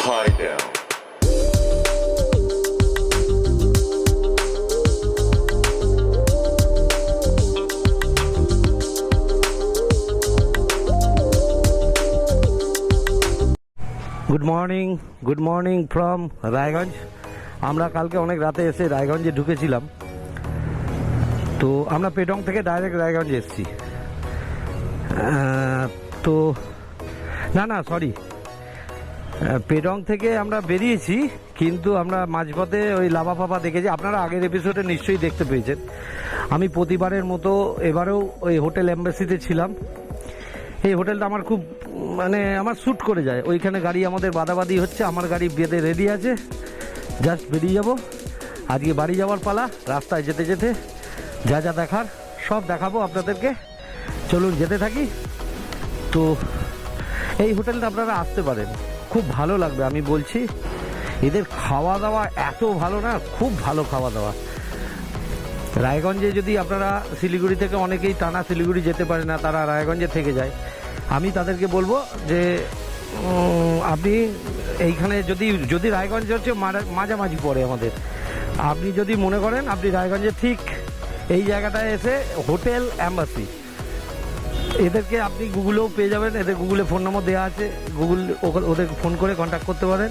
Hideout. Good morning from Raiganj. আমরা কালকে অনেক রাতে এসে রায়গঞ্জে ঢুকেছিলাম, তো আমরা পেটং থেকে ডাইরেক্ট রায়গঞ্জ এসেছি। তো না সরি, পেটং থেকে আমরা বেরিয়েছি, কিন্তু আমরা মাঝপথে ওই লাভা ফাভা দেখেছি। আপনারা আগের এপিসোডে নিশ্চয়ই দেখতে পেয়েছেন। আমি প্রতিবারের মতো এবারেও ওই হোটেল এম্বাসিতে ছিলাম। এই হোটেলটা আমার খুব আমার শ্যুট করে যায়। ওইখানে গাড়ি আমাদের বাদাবাদি হচ্ছে, আমার গাড়ি বেঁধে রেডি আছে, জাস্ট বেরিয়ে যাব। আজকে বাড়ি যাওয়ার পালা। রাস্তায় যেতে যেতে যা যা দেখার সব দেখাবো আপনাদেরকে। চলুন যেতে থাকি। তো এই হোটেলটা আপনারা আসতে পারেন, খুব ভালো লাগবে। আমি বলছি, এদের খাওয়া দাওয়া এত ভালো না, খুব ভালো খাওয়া দাওয়া। রায়গঞ্জে যদি আপনারা শিলিগুড়ি থেকে অনেকেই টানা শিলিগুড়ি যেতে পারে না, তারা রায়গঞ্জে থেকে যায়। আমি তাদেরকে বলবো যে আপনি এইখানে যদি রায়গঞ্জ হচ্ছে মাঝামাঝি পড়ে আমাদের, আপনি যদি মনে করেন আপনি রায়গঞ্জে ঠিক এই জায়গাটায় এসে হোটেল এম্বাসি, এদেরকে আপনি গুগলেও পেয়ে যাবেন। এদের গুগলে ফোন নম্বর দেওয়া আছে, ওদের ফোন করে কন্ট্যাক্ট করতে পারেন।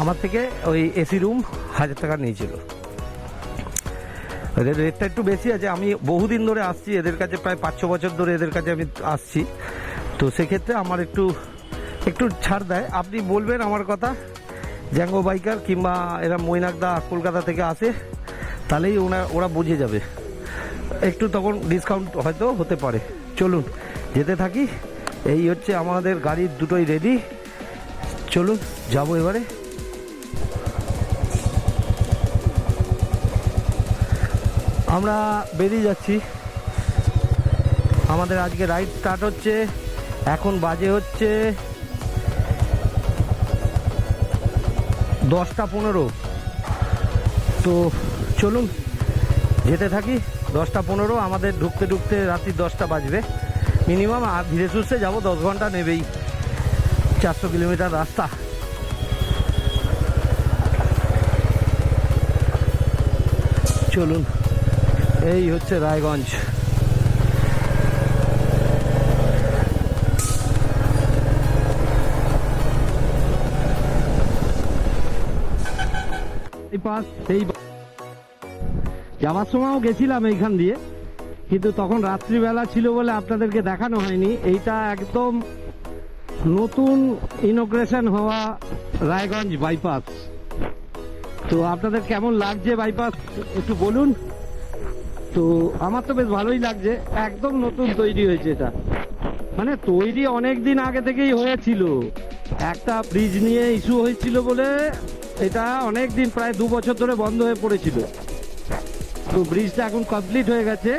আমার থেকে ওই এসি রুম 1000 টাকা নিয়েছিল। এদের রেটটা একটু বেশি আছে। আমি বহুদিন ধরে আসছি এদের কাছে, প্রায় 5-6 বছর ধরে এদের কাছে আমি আসছি। তো সেক্ষেত্রে আমার একটু ছাড় দেয়। আপনি বলবেন আমার কথা, জ্যাঙ্গো বাইকার কিংবা এরা মৈনাকদা কলকাতা থেকে আসে, তাহলেই ওরা বুঝে যাবে। একটু তখন ডিসকাউন্ট হয়তো হতে পারে। চলুন যেতে থাকি। এই হচ্ছে আমাদের গাড়ির দুটোই রেডি। চলুন যাবো এবারে। আমরা বেরিয়ে যাচ্ছি। আমাদের আজকে রাইড স্টার্ট হচ্ছে। এখন বাজে হচ্ছে 10টা 15। তো চলুন যেতে থাকি। 10টা 15 আমাদের ঢুকতে রাত্রি 10টা বাজবে মিনিমাম। আর ধীরে সুস্থে যাবো, 10 ঘন্টা নেবেই। 400 কিলোমিটার রাস্তা। চলুন, এই হচ্ছে রায়গঞ্জ। সেই যাওয়ার সময়ও গেছিলাম এইখান দিয়ে, কিন্তু তখন রাত্রিবেলা ছিল বলে আপনাদেরকে দেখানো হয়নি। এইটা একদম নতুন ইনোগ্রেশন হওয়া রায়গঞ্জ বাইপাস। তো আপনাদের কেমন লাগছে বাইপাস একটু বলুন। তো আমার তো বেশ ভালোই লাগছে। একদম নতুন তৈরি হয়েছে এটা, তৈরি অনেক দিন আগে থেকেই হয়েছিল। একটা ব্রিজ নিয়ে ইস্যু হয়েছিল বলে এটা অনেক দিন, প্রায় 2 বছর ধরে বন্ধ হয়ে পড়েছিল। তো ব্রিজটা এখন কমপ্লিট হয়ে গেছে,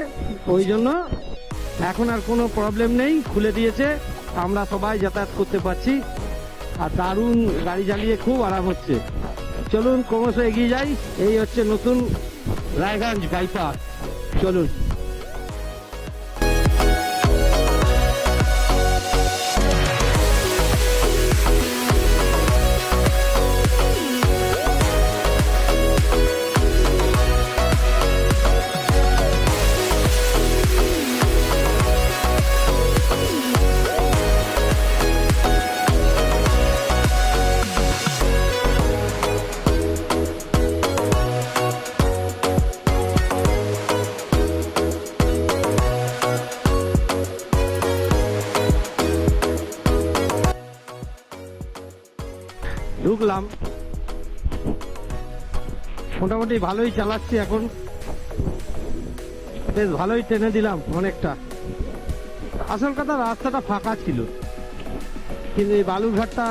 ওই জন্য এখন আর কোনো প্রবলেম নেই, খুলে দিয়েছে। আমরা সবাই যাতায়াত করতে পারছি, আর দারুণ গাড়ি চালিয়ে খুব আরাম হচ্ছে। চলুন ক্রমশ এগিয়ে যাই। এই হচ্ছে নতুন রায়গঞ্জ বাইপাস। চলুন। ঢুকলাম, মোটামুটি ভালোই চালাচ্ছি এখন, বেশ ভালোই টেনে দিলাম অনেকটা। আসল কথা রাস্তাটা ফাঁকা ছিল, কিন্তু এই বালুরঘাটটা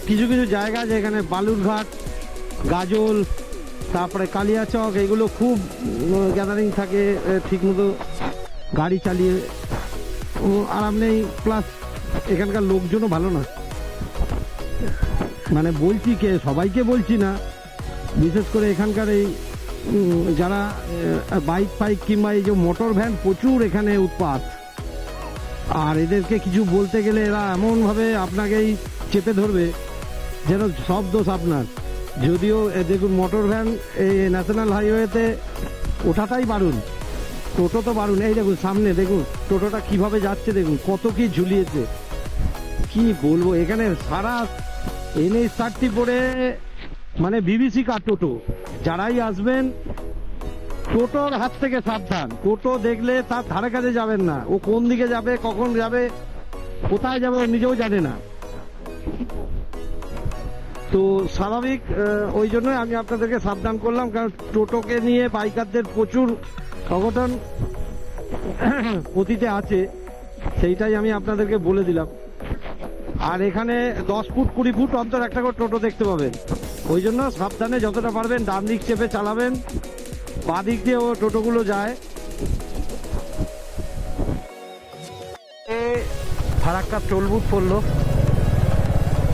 কিছু জায়গা যেখানে বালুরঘাট, গাজল, তারপরে কালিয়াচক, এগুলো খুব গ্যাদারিং থাকে, ঠিকমতো গাড়ি চালিয়ে আরাম নেই। প্লাস এখানকার লোকজনও ভালো না। বলছি সবাইকে বলছি না, বিশেষ করে এখানকার এই যারা বাইক কিংবা এই যে মোটর ভ্যান, প্রচুর এখানে উৎপাত। আর এদেরকে কিছু বলতে গেলে এরা এমনভাবে আপনাকেই চেপে ধরবে যেন সব দোষ আপনার। যদিও দেখুন মোটর ভ্যান এই ন্যাশনাল হাইওয়েতে ওঠাটাই বারণ, টোটো তো বারণ। এই দেখুন সামনে দেখুন টোটোটা কিভাবে যাচ্ছে, দেখুন কত কি ঝুলিয়েছে, কি বলবো। এখানে সারা NH-30 পড়ে মানে বিবিসি কার টোটো। যারাই আসবেন টোটোর হাত থেকে সাবধান। টোটো দেখলে তার ধারে কাছে যাবেন না, ও কোন দিকে যাবে, কখন যাবে, কোথায় যাবে ও নিজেও জানে না। তো স্বাভাবিক, ওই জন্যই আমি আপনাদেরকে সাবধান করলাম, কারণ টোটোকে নিয়ে বাইকারদের প্রচুর অঘটন অতীতে আছে, সেইটাই আমি আপনাদেরকে বলে দিলাম। আর এখানে 10 ফুট 20 ফুট অন্তর একটা করে টোটো দেখতে পাবেন। ওই জন্য সাবধানে যতটা পারবেন ডান দিক চেপে চালাবেন, বাঁ দিক দিয়ে ও টোটোগুলো যায়। ফারাক্কা টোল বুথ পড়লো,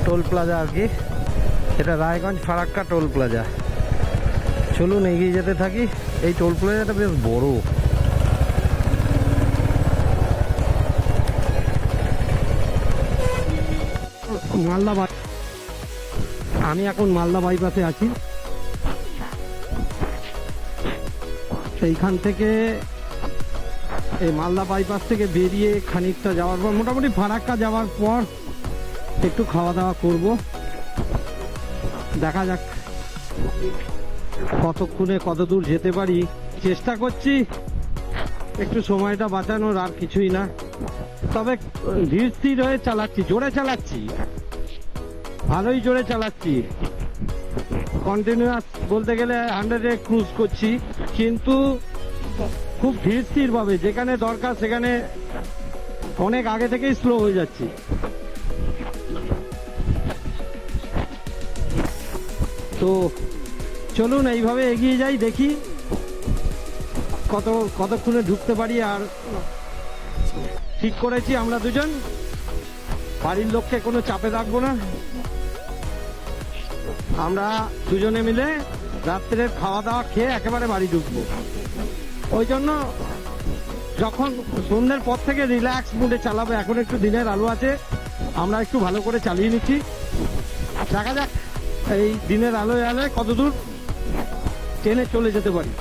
টোল প্লাজা আর কি, এটা রায়গঞ্জ ফারাক্কা টোল প্লাজা। চলুন এগিয়ে যেতে থাকি। এই টোল প্লাজাটা বেশ বড়। মালদা, আমি এখন মালদা বাইপাসে আছি। সেইখান থেকে এই মালদা বাইপাস থেকে বেরিয়ে খানিকটা যাওয়ার পর, মোটামুটি ফারাক্কা যাওয়ার পর একটু খাওয়া দাওয়া করব। দেখা যাক কতক্ষণে কত দূর যেতে পারি। চেষ্টা করছি একটু সময়টা বাঁচানোর, আর কিছুই না। তবে ধীর স্থির হয়ে চালাচ্ছি, জোরে চালাচ্ছি, ভালোই জোরে চালাচ্ছি। কন্টিনিউয়াস বলতে গেলে 100-এ ক্রুজ করছি, কিন্তু খুব ধীর স্থির ভাবে, যেখানে দরকার সেখানে অনেক আগে থেকেই স্লো হয়ে যাচ্ছি। তো চলুন এইভাবে এগিয়ে যাই, দেখি কতক্ষণে ঢুকতে পারি। আর ঠিক করেছি আমরা দুজন বাড়ির লোককে কোনো চাপে রাখবো না, আমরা দুজনে মিলে রাত্রের খাওয়া দাওয়া খেয়ে একেবারে বাড়ি ঢুকবো। ওই জন্য যখন সন্ধ্যের পর থেকে রিল্যাক্স মুডে চালাবো, এখন একটু দিনের আলো আছে, আমরা একটু ভালো করে চালিয়ে নিচ্ছি। দেখা যাক এই দিনের আলোয় আলোয় কত দূর ট্রেনে চলে যেতে পারি।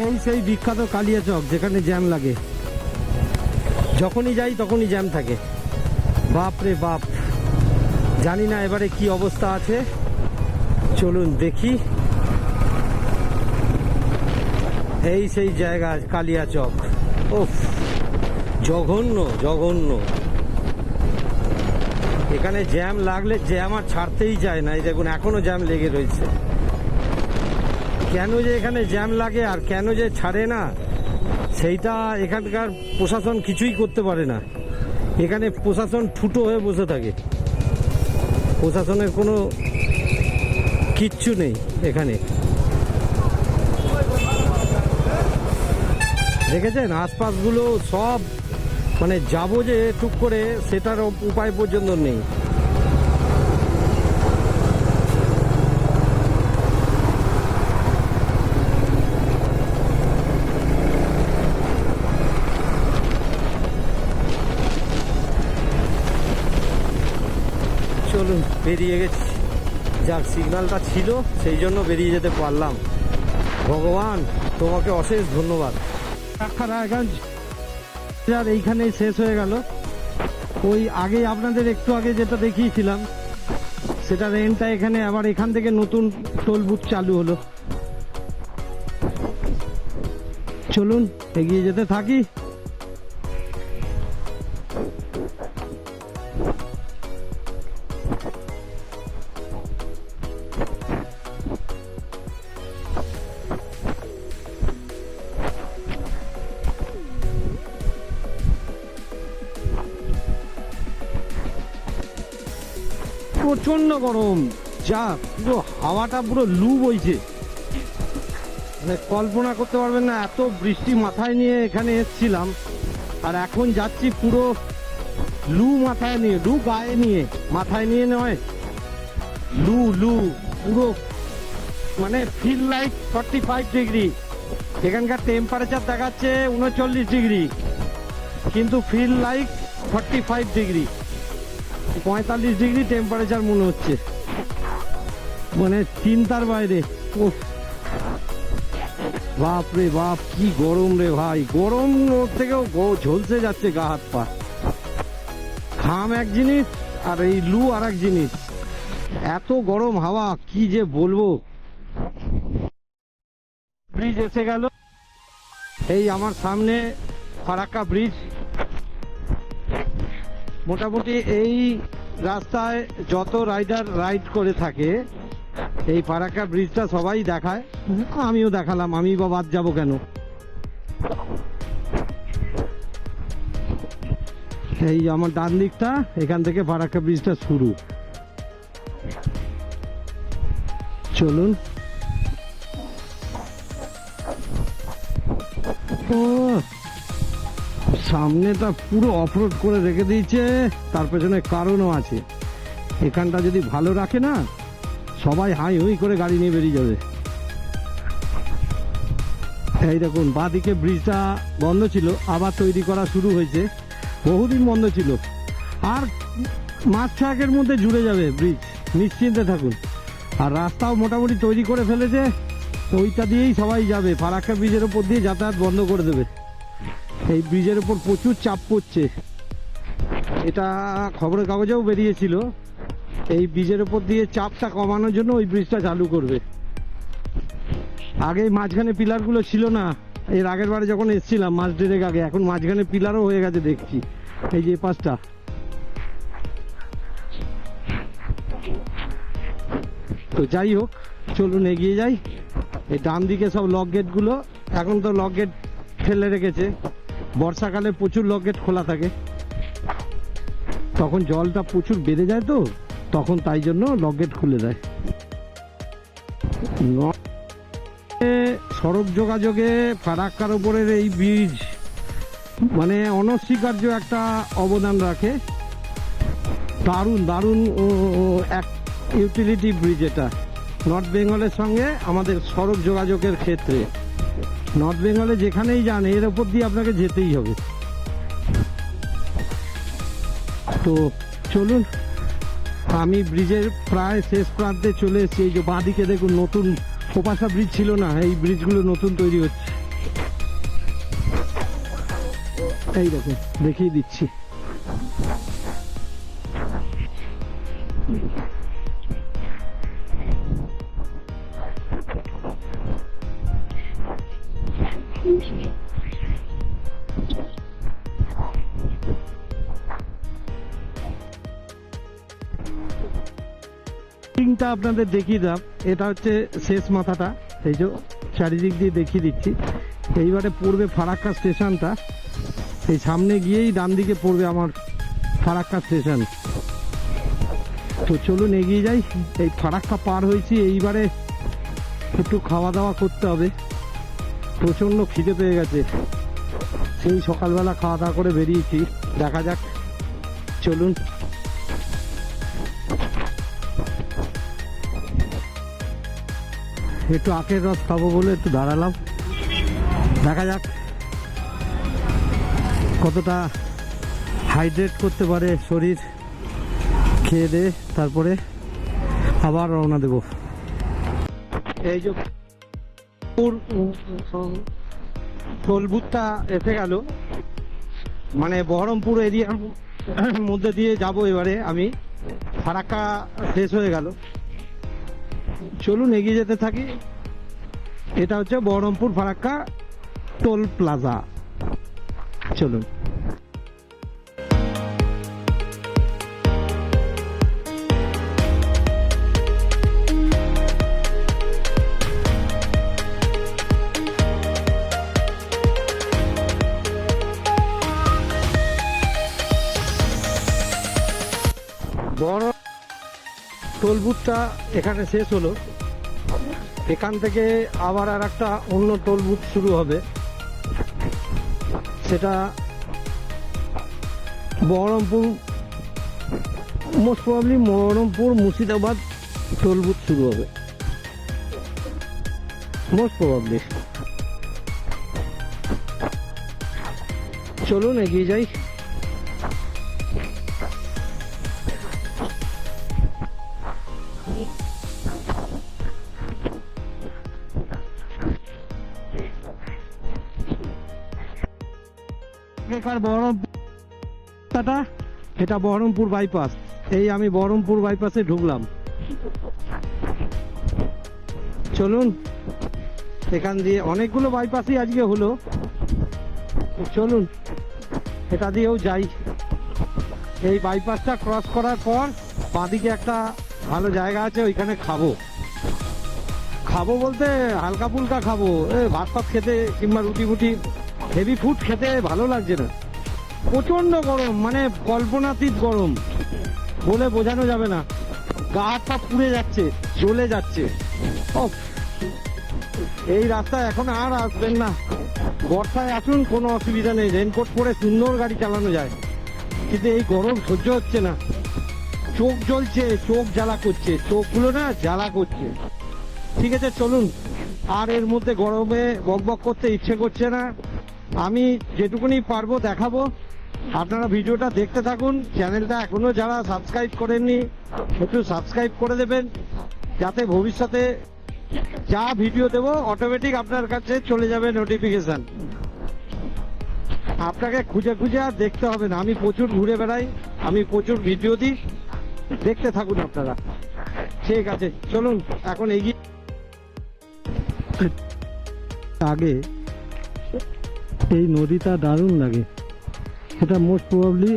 এই সেই বিখ্যাত কালিয়া চক, যেখানে জ্যাম লাগে, যখনই যাই তখনই জ্যাম থাকে। বাপ রে বাপ, জানি না এবারে কি অবস্থা আছে। চলুন দেখি। এই সেই জায়গা কালিয়া চক, ওফ জঘন্য জঘন্য। এখানে জ্যাম লাগলে জ্যাম আর ছাড়তেই চায় না। এই দেখুন এখনো জ্যাম লেগে রয়েছে। কেন যে এখানে জ্যাম লাগে আর কেন যে ছাড়ে না, সেইটা এখানকার প্রশাসন কিছুই করতে পারে না। এখানে প্রশাসন ফুটো হয়ে বসে থাকে, প্রশাসনের কোনো কিচ্ছু নেই এখানে। দেখেছেন আশপাশগুলো সব, মানে যাবো যে টুক করে সেটার উপায় পর্যন্ত নেই। চলুন বেরিয়ে গেছি, যার সিগন্যালটা ছিল সেই জন্য বেরিয়ে যেতে পারলাম। ভগবান তোমাকে অশেষ ধন্যবাদ। রায়গঞ্জ এইখানেই শেষ হয়ে গেল। ওই আগে আপনাদের একটু আগে যেটা দেখিয়েছিলাম সেটা রেন্টটা এখানে, আবার এখান থেকে নতুন টোল বুথ চালু হলো। চলুন এগিয়ে যেতে থাকি। প্রচন্ড গরম, যা পুরো হাওয়াটা পুরো লু বইছে, মানে কল্পনা করতে পারবেন না। এত বৃষ্টি মাথায় নিয়ে এখানে এসেছিলাম, আর এখন যাচ্ছি পুরো লু মাথায় নিয়ে, লু গায়ে নিয়ে, মাথায় নিয়ে নয়, লু লু পুরো, মানে ফিল লাইক 45 ডিগ্রি। এখানকার টেম্পারেচার দেখাচ্ছে 39 ডিগ্রি, কিন্তু feel like 45 degree. 45 degree temperature মনে হচ্ছে, মানে চিন্তার বাইরে। উফ, বাপ রে বাপ, কি গরম রে ভাই, গরম থেকেও ঝলসে যাচ্ছে গা হাত পা। ঘাম এক জিনিস আর এই লু আর এক জিনিস, এত গরম হাওয়া কি যে বলবো। ব্রিজ এসে গেল, এই আমার সামনে ফারাক্কা ব্রিজ। মোটামুটি এই রাস্তায় যত রাইডার রাইড করে থাকে এই ফারাক্কা ব্রিজটা সবাই দেখায়, আমিও দেখালাম, আমি বা বাদ যাবো কেন। এই আমার ডান দিকটা, এখান থেকে ফারাক্কা ব্রিজটা শুরু। চলুন। ও সামনেটা পুরো অফরোড করে রেখে দিয়েছে, তার পেছনে কারণও আছে। এখানটা যদি ভালো রাখে না, সবাই হাই হুই করে গাড়ি নিয়ে বেরিয়ে যাবে। এই দেখুন, বাঁদিকে ব্রিজটা বন্ধ ছিল, আবার তৈরি করা শুরু হয়েছে। বহুদিন বন্ধ ছিল, আর মাস ছয়েকের মধ্যে জুড়ে যাবে ব্রিজ, নিশ্চিন্তে থাকুন। আর রাস্তাও মোটামুটি তৈরি করে ফেলেছে, ওইটা দিয়েই সবাই যাবে। ফারাক্কা ব্রিজের ওপর দিয়ে যাতায়াত বন্ধ করে দেবে। এই ব্রিজের ওপর প্রচুর চাপ পড়ছে, এটা খবরের কাগজেও বেরিয়েছিল। এই ব্রিজের ওপর দিয়ে চাপটা কমানোর জন্য ওই ব্রিজটা চালু করবে। আগে মাঝখানে পিলারগুলো ছিল না, এর আগের বারে যখন এসেছিলাম মাস দেড়েক আগে, এখন মাঝখানে পিলারও হয়ে গেছে দেখছি, এই যে পাঁচটা। তো যাই হোক, চলুন এগিয়ে যাই। এই ডান দিকে সব লক গেটগুলো, এখন তো লক গেট ফেলে রেখেছে, বর্ষাকালে প্রচুর লক গেট খোলা থাকে, তখন জলটা প্রচুর বেড়ে যায়, তো তখন তাই জন্য লক গেট খুলে দেয়। সড়ক যোগাযোগে ফারাক্কার উপরের এই ব্রিজ মানে অনস্বীকার্য একটা অবদান রাখে। দারুণ দারুণ এক ইউটিলিটি ব্রিজ এটা নর্থ বেঙ্গলের সঙ্গে আমাদের সড়ক যোগাযোগের ক্ষেত্রে। নর্থ বেঙ্গলে যেখানেই যান এর ওপর দিয়ে আপনাকে যেতেই হবে। তো চলুন, আমি ব্রিজের প্রায় শেষ প্রান্তে চলে এসেছি। এই যে বাঁদিকে দেখুন, নতুন খোপাসা ব্রিজ ছিল না, এই ব্রিজগুলো নতুন তৈরি হচ্ছে। এই দেখুন, দেখিয়ে দিচ্ছি। আপনাদের দেখিয়ে দাম, এটা হচ্ছে শেষ মাথাটা, এই যে চারিদিক দিয়ে দেখিয়ে দিচ্ছি। এইবারে পড়বে ফারাক্কা স্টেশনটা, এই সামনে গিয়েই ডান দিকে পড়বে আমার ফারাক্কা স্টেশন। তো চলুন এগিয়ে যাই। এই ফারাক্কা পার হয়েছি, এইবারে একটু খাওয়া দাওয়া করতে হবে, প্রচন্ড খিদে পেয়ে গেছে। সেই সকালবেলা খাওয়া দাওয়া করে বেরিয়েছি, দেখা যাক। চলুন। একটু আখের রস খাবো বলে একটু দাঁড়ালাম, দেখা যাক কতটা হাইড্রেট করতে পারে শরীর। খেয়ে দে তারপরে আবার রওনা দেব। এই যে টোলবুথটা এসে গেল, মানে বহরমপুর এরিয়ার মধ্যে দিয়ে যাব এবারে আমি। ফারাক্কা শেষ হয়ে গেল, চলুন এগিয়ে যেতে থাকি। এটা হচ্ছে বহরমপুর ফারাক্কা টোল প্লাজা। চলুন। বড় টোল বুথটা এখানে শেষ হলো, এখান থেকে আবার আর একটা অন্য টোল বুথ শুরু হবে, সেটা Baharampur, most probably Baharampur Murshidabad toll booth শুরু হবে, মোস্ট প্রবাবলি। চলুন এগিয়ে যাই। এখানকার বহরমপুরটা, এটা বহরমপুর বাইপাস। এই আমি বহরমপুর বাইপাসে ঢুকলাম। চলুন, এখান দিয়ে অনেকগুলো বাইপাসই আজকে হলো, চলুন এটা দিয়েও যাই। এই বাইপাসটা ক্রস করার পর বাঁদিকে একটা ভালো জায়গা আছে, ওইখানে খাবো। খাবো বলতে হালকা ফুলকা খাবো, ভাত ফাত খেতে কিংবা রুটি ফুটি, হেভি ফুড খেতে ভালো লাগছে না। প্রচন্ড গরম, মানে কল্পনাতীত গরম, বলে বোঝানো যাবে না। গা হাত পা পুড়ে যাচ্ছে, জ্বলে যাচ্ছে। এই রাস্তায় এখন আর আসবেন না, বর্ষায় আসুন কোনো অসুবিধা নেই, রেনকোট পরে সুন্দর গাড়ি চালানো যায়। কিন্তু এই গরম সহ্য হচ্ছে না, চোখ জ্বলছে, চোখ জ্বালা করছে, চোখগুলো না জ্বালা করছে। ঠিক আছে চলুন, আর এর মধ্যে গরমে বকবক করতে ইচ্ছে করছে না। আমি যেটুকুনি পারবো দেখাবো, আপনারা ভিডিওটা দেখতে থাকুন। চ্যানেলটা এখনো যারা সাবস্ক্রাইব করেননি একটু সাবস্ক্রাইব করে দেবেন, যাতে ভবিষ্যতে যা ভিডিও দেবো অটোমেটিক আপনার কাছে চলে যাবে নোটিফিকেশন। আপনাকে খুঁজে খুঁজে আর দেখতে হবে না, আমি প্রচুর ঘুরে বেড়াই, আমি প্রচুর ভিডিও দিই, দেখতে থাকুন আপনারা। ঠিক আছে চলুন এখন এগিয়ে। আগে এই নদীটা দারুণ লাগে, এটা মোস্ট প্রবাবলি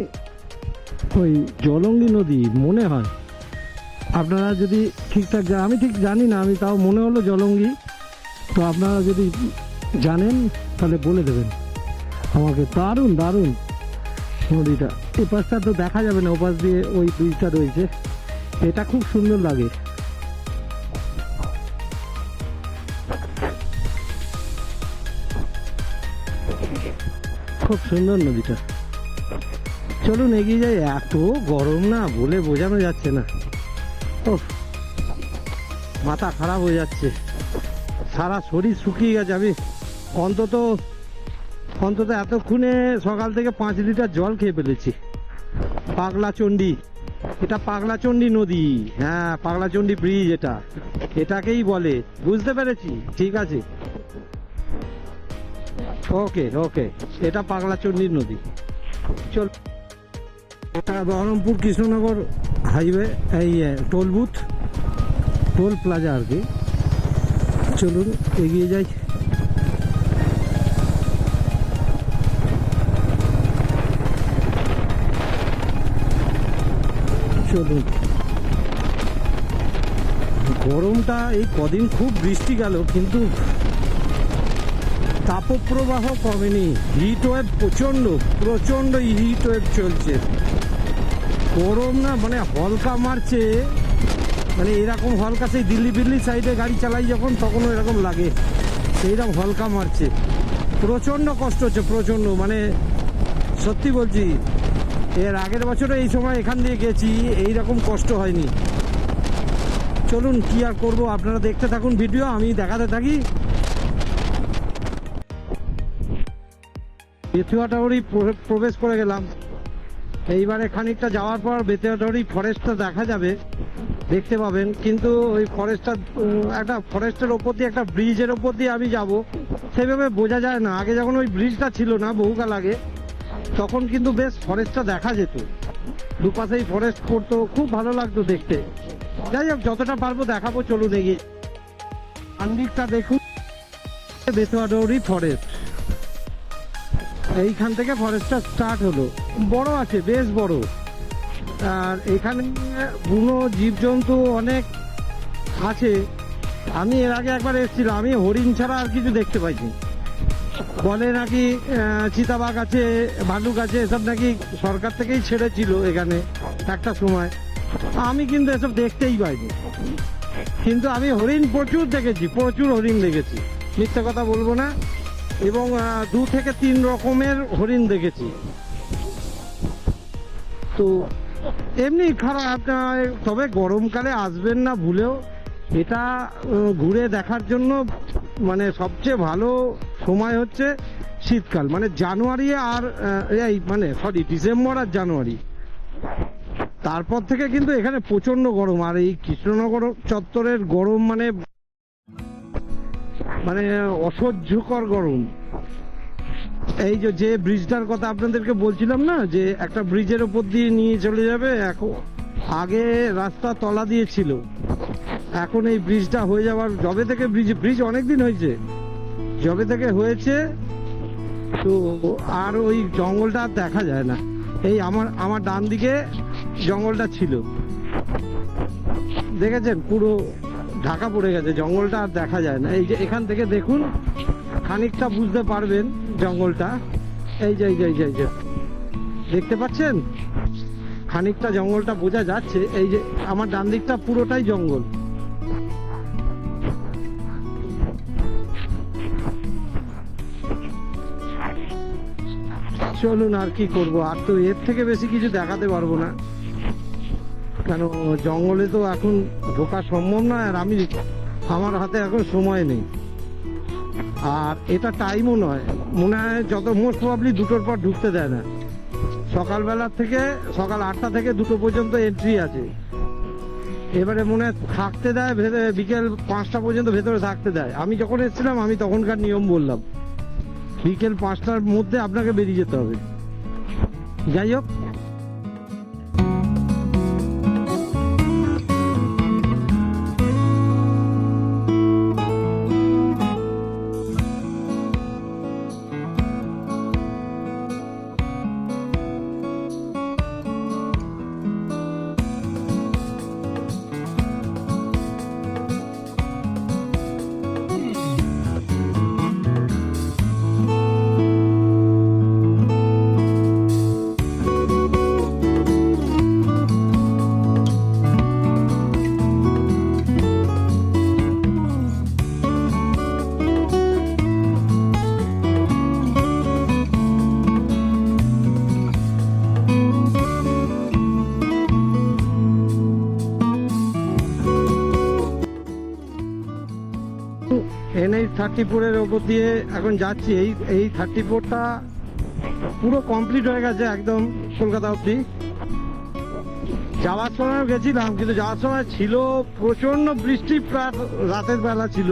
ওই জলঙ্গি নদী মনে হয়। আপনারা যদি ঠিকঠাক আমি ঠিক জানি না, আমি তাও মনে হলো জলঙ্গি। তো আপনারা যদি জানেন তাহলে বলে দেবেন আমাকে। দারুণ দারুণ নদীটা, এই পাশটা তো দেখা যাবে না, ওপাশ দিয়ে ওই ব্রিজটা রয়েছে, এটা খুব সুন্দর লাগে। খুব সুন্দর নদীটা। চলুন এগিয়ে যাই, এত গরম না বলে বোঝানো যাচ্ছে না। ও মাথা খারাপ হয়ে যাচ্ছে, সারা শরীর শুকিয়ে গেছে। আমি অন্তত এতক্ষণে সকাল থেকে 5 লিটার জল খেয়ে ফেলেছি। পাগলাচণ্ডী, এটা পাগলাচণ্ডী নদী, হ্যাঁ পাগলাচণ্ডী ব্রিজ, এটাকেই বলে, বুঝতে পেরেছি। ঠিক আছে ওকে ওকে, এটা পাগলাচণ্ডী নদী। চল, এটা বহরমপুর কৃষ্ণনগর হাইওয়ে, এই টোল বুথ, টোল প্লাজা আর কি। চলুন এগিয়ে যাই। চলুন, গরমটা এই কদিন খুব বৃষ্টি গেল, কিন্তু তাপপ্রবাহ কমেনি। হিট ওয়েভ প্রচন্ড হিট ওয়েভ চলছে। গরম না মানে হলকা মারছে, মানে এরকম হলকা, সেই দিল্লি সাইডে গাড়ি চালাই যখন তখনও এরকম লাগে, সেইরকম হলকা মারছে। প্রচন্ড কষ্ট হচ্ছে, প্রচন্ড, মানে সত্যি বলছি, এর আগের বছরে এই সময় এখান দিয়ে গেছি, এইরকম কষ্ট হয়নি। চলুন কি আর করবো, আপনারা দেখতে থাকুন ভিডিও, আমি দেখাতে থাকি। বেতুয়াটাউরি প্রবেশ করে গেলাম। এইবারে খানিকটা যাওয়ার পর বেতুয়াটাউরি ফরেস্টটা দেখা যাবে, দেখতে পাবেন। কিন্তু ওই ফরেস্টের ওপর দিয়ে একটা ব্রিজের ওপর দিয়ে আমি যাব, সেভাবে বোঝা যায় না। আগে যখন ওই ব্রিজটা ছিল না, বহুকাল আগে, তখন কিন্তু বেশ ফরেস্টটা দেখা যেত, দুপাশেই ফরেস্ট করতো, খুব ভালো লাগতো দেখতে। যাই হোক, যতটা পারবো দেখাবো, চলুন এগিয়ে। আন্দিকটা দেখুন, বেতুয়াডৌরি ফরেস্ট, এইখান থেকে ফরেস্টটা স্টার্ট হলো। বড় আছে, বেশ বড়। আর এখানে বুনো জীবজন্তু অনেক আছে। আমি এর আগে একবার এসেছিলাম, আমি হরিণ ছাড়া আর কিছু দেখতে পাইনি। বলে নাকি চিতাবাঘ আছে, ভালুক আছে, এসব নাকি সরকার থেকেই ছেড়েছিল এখানে একটা সময়। আমি কিন্তু এসব দেখতেই পাইনি, কিন্তু আমি হরিণ প্রচুর দেখেছি, প্রচুর হরিণ দেখেছি, মিথ্যে কথা বলবো না। এবং 2 থেকে 3 রকমের হরিণ দেখেছি। তো এমনি খারাপ, তবে গরমকালে আসবেন না ভুলেও। এটা ঘুরে দেখার জন্য মানে সবচেয়ে ভালো সময় হচ্ছে শীতকাল, মানে জানুয়ারি আর ডিসেম্বর আর জানুয়ারি। তারপর থেকে কিন্তু এখানে প্রচন্ড গরম। আর এই কৃষ্ণনগর চত্বরের গরম মানে অসহ্যকর গরম। এই যে ব্রিজটার কথা আপনাদেরকে বলছিলাম না, যে একটা ব্রিজের ওপর দিয়ে নিয়ে চলে যাবে, এখন আগে রাস্তা তলা দিয়ে ছিল, এখন এই ব্রিজটা হয়ে যাওয়ার জবে থেকে ব্রিজ অনেকদিন হয়েছে, জবে থেকে হয়েছে, তো আর ওই জঙ্গলটা আর দেখা যায় না। এই আমার ডান দিকে জঙ্গলটা ছিল, দেখেছেন পুরো ঢাকা পড়ে গেছে, জঙ্গলটা আর দেখা যায় না। এই যে এখান থেকে দেখুন খানিকটা বুঝতে পারবেন জঙ্গলটা, এই যে দেখতে পাচ্ছেন খানিকটা জঙ্গলটা বোঝা যাচ্ছে। এই যে আমার ডান দিকটা পুরোটাই জঙ্গল। চলুন, আর কি করব, আর তো এর থেকে বেশি কিছু দেখাতে পারবো না, কেন জঙ্গলে তো এখন ঢোকা সম্ভব নয়, আর আমার হাতে এখন সময় নেই, আর এটা টাইমও নয়, মনে হয় যত মোস্ট প্রবাবলি 2টোর পর ঢুকতে দেয় না। সকালবেলা থেকে সকাল 8টা থেকে 2টো পর্যন্ত এন্ট্রি আছে, এবারে মনে হয় থাকতে দেয় বিকেল 5টা পর্যন্ত ভেতরে থাকতে দেয়। আমি যখন এসেছিলাম আমি তখনকার নিয়ম বললাম, বিকেল 5টার মধ্যে আপনাকে বেরিয়ে যেতে হবে। যাই হোক, NH-34 এর ওপর দিয়ে এখন যাচ্ছি। এই 34টা পুরো কমপ্লিট হয়ে গেছে একদম কলকাতা অবধি। যাওয়ার সময়ও গেছিলাম, কিন্তু যাওয়ার সময় ছিল প্রচন্ড বৃষ্টি, প্রায় রাতের বেলা ছিল।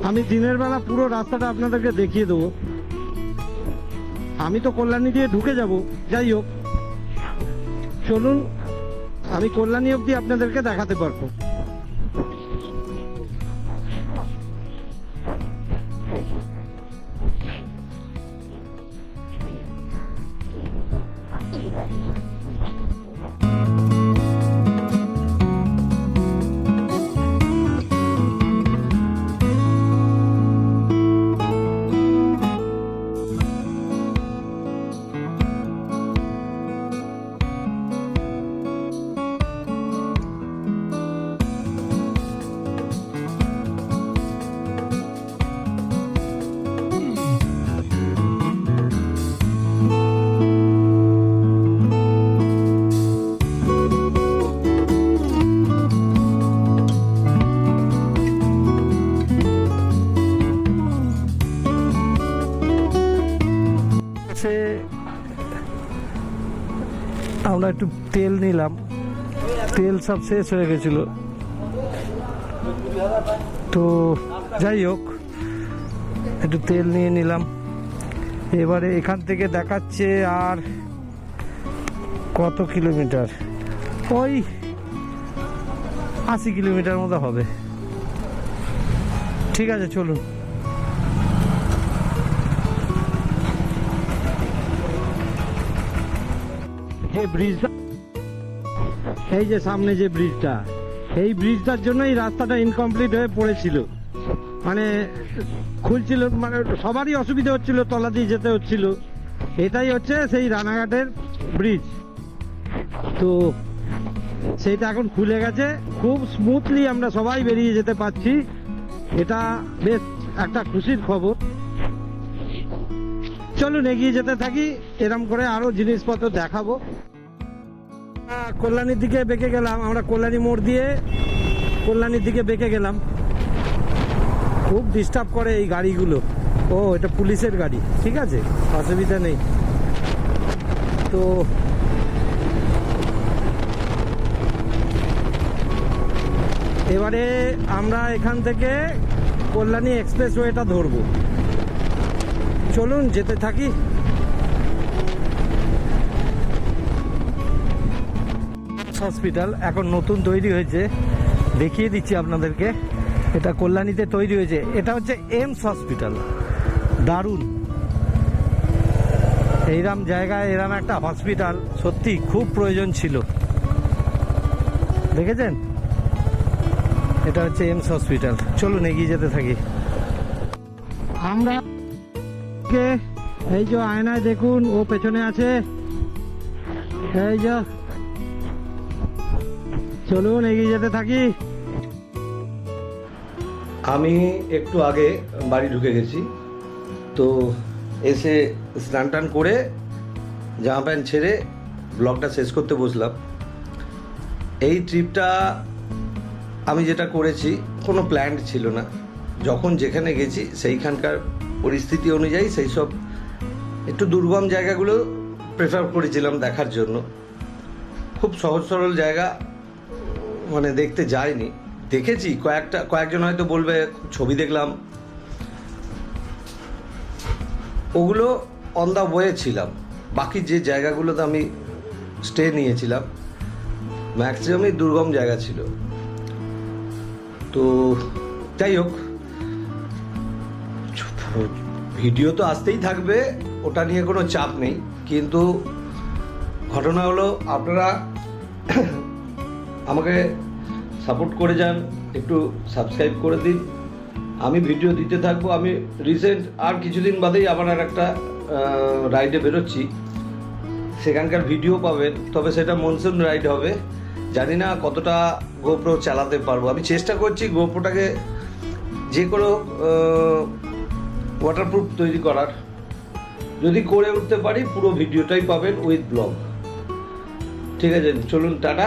আমি দিনের বেলা পুরো রাস্তাটা আপনাদেরকে দেখিয়ে দেবো। আমি তো কল্যাণী দিয়ে ঢুকে যাব। যাই হোক, চলুন, আমি কল্যাণী অবধি আপনাদেরকে দেখাতে পারবো। আমরা একটু তেল নিলাম, তেল সব শেষ হয়ে গেছিল, তো যাই হোক একটু তেল নিয়ে নিলাম। এবারে এখান থেকে দেখাচ্ছে আর কত কিলোমিটার, ওই 80 কিলোমিটার মতো হবে। ঠিক আছে, চলুন। ব্রিজটা, এই যে সামনে যে ব্রিজটা, এই ব্রিজটার জন্যই রাস্তাটা ইনকমপ্লিট হয়ে পড়েছিল, মানে খুলছিল, মানে সবারই অসুবিধা হচ্ছিল, তলা দিয়ে যেতে হচ্ছিল। এটাই হচ্ছে সেই রানাঘাটের ব্রিজ, তো সেইটা এখন খুলে গেছে, খুব স্মুথলি আমরা সবাই বেরিয়ে যেতে পারছি। এটা বেশ একটা খুশির খবর। চলুন এগিয়ে যেতে থাকি, এরম করে আরো জিনিসপত্র দেখাবো। কল্যাণীর দিকে বেঁকে গেলাম আমরা, কল্যাণী মোড় দিয়ে কল্যাণীর দিকে বেঁকে গেলাম। খুব ডিস্টার্ব করে এই গাড়িগুলো। ও, এটা পুলিশের গাড়ি, ঠিক আছে, অসুবিধা নেই। তো এবারে আমরা এখান থেকে কল্যাণী এক্সপ্রেসওয়েটা ধরবো। চলুন যেতে থাকি। হসপিটাল এখন নতুন তৈরি হয়েছে, দেখিয়ে দিচ্ছি আপনাদেরকে। এটা কল্যাণীতে তৈরি হয়েছে, এটা হচ্ছে এমস হসপিটাল। দারুণ, এইরকম জায়গায় এরকম একটা হসপিটাল সত্যি খুব প্রয়োজন ছিল। দেখেছেন, এটা হচ্ছে এমস হসপিটাল। চলুন এগিয়ে যেতে থাকি। আমরা এই যে আয়নায় দেখুন, ও পেছনে আছে, এই যে চলুন এগিয়ে যেতে থাকি। আমি একটু আগে বাড়ি ঢুকে গেছি, তো এসে স্নান টান করে জামা প্যান্ট ছেড়ে ব্লগটা শেষ করতে বসলাম। এই ট্রিপটা আমি যেটা করেছি কোনো প্ল্যান ছিল না, যখন যেখানে গেছি সেইখানকার পরিস্থিতি অনুযায়ী সেই সব একটু দুর্গম জায়গাগুলো প্রেফার করেছিলাম দেখার জন্য। খুব সহজ সরল জায়গা মানে দেখতে যাইনি, দেখেছি কয়েকজন হয়তো বলবে ছবি দেখলাম, ওগুলো অন দ্য ওয়ে ছিলাম। বাকি যে জায়গাগুলোতে আমি স্টে নিয়েছিলাম ম্যাক্সিমামই দুর্গম জায়গা ছিল। তো যাই হোক, ভিডিও তো আসতেই থাকবে, ওটা নিয়ে কোনো চাপ নেই। কিন্তু ঘটনা হলো আপনারা আমাকে সাপোর্ট করে যান, একটু সাবস্ক্রাইব করে দিন, আমি ভিডিও দিতে থাকবো। আমি রিসেন্ট আর কিছুদিন বাদেই আবার আর একটা রাইডে বেরোচ্ছি, সেখানকার ভিডিও পাবেন, তবে সেটা মনসুন রাইড হবে। জানি না কতটা গোপ্রো চালাতে পারবো, আমি চেষ্টা করছি গোপ্রোটাকে যে কোনো ওয়াটারপ্রুফ তৈরি করার। যদি করে উঠতে পারি পুরো ভিডিওটাই পাবেন উইথ ব্লগ। ঠিক আছে, চলুন টাটা।